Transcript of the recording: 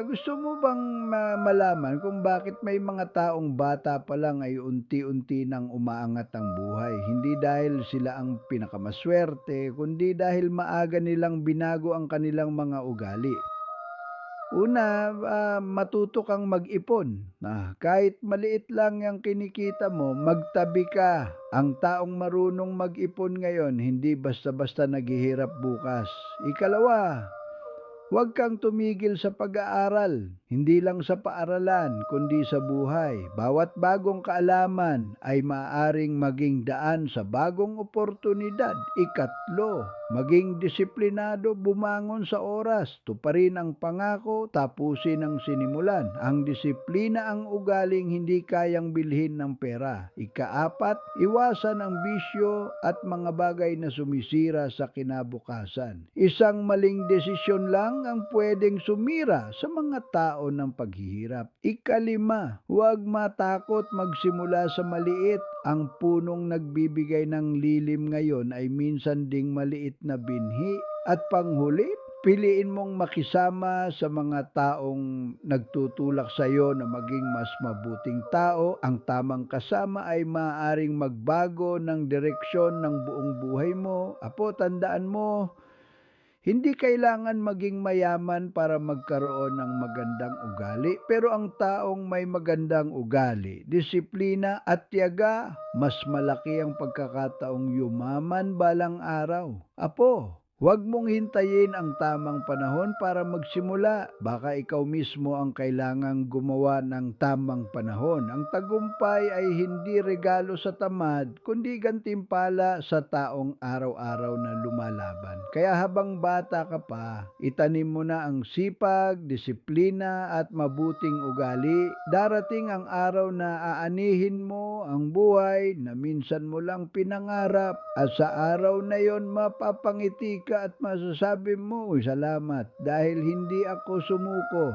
Gusto mo bang malaman kung bakit may mga taong bata pa lang ay unti-unti nang umaangat ang buhay? Hindi dahil sila ang pinakamaswerte, kundi dahil maaga nilang binago ang kanilang mga ugali. Una, matuto kang mag-ipon. Kahit maliit lang yung kinikita mo, magtabi ka. Ang taong marunong mag-ipon ngayon, hindi basta-basta naghihirap bukas. Ikalawa, huwag kang tumigil sa pag-aaral, hindi lang sa paaralan, kundi sa buhay. Bawat bagong kaalaman ay maaaring maging daan sa bagong oportunidad. Ikatlo, maging disiplinado, bumangon sa oras, tuparin ang pangako, tapusin ang sinimulan. Ang disiplina ang ugaling hindi kayang bilhin ng pera. Ikaapat, iwasan ang bisyo at mga bagay na sumisira sa kinabukasan. Isang maling desisyon lang ang pwedeng sumira sa mga tao ng paghihirap. Ikalima, huwag matakot magsimula sa maliit. Ang punong nagbibigay ng lilim ngayon ay minsan ding maliit na binhi. At panghuli, piliin mong makisama sa mga taong nagtutulak sa iyo na maging mas mabuting tao. Ang tamang kasama ay maaaring magbago ng direksyon ng buong buhay mo. Apo, tandaan mo, hindi kailangan maging mayaman para magkaroon ng magandang ugali, pero ang taong may magandang ugali, disiplina at tiyaga, mas malaki ang pagkakataong yumaman balang araw. Apo, huwag mong hintayin ang tamang panahon para magsimula. Baka ikaw mismo ang kailangang gumawa ng tamang panahon. Ang tagumpay ay hindi regalo sa tamad, kundi gantimpala sa taong araw-araw na lumalaban. Kaya habang bata ka pa, itanim mo na ang sipag, disiplina at mabuting ugali. Darating ang araw na aanihin mo ang buhay na minsan mo lang pinangarap, at sa araw na yon mapapangiti ka at masasabi mo, "Uy, salamat dahil hindi ako sumuko."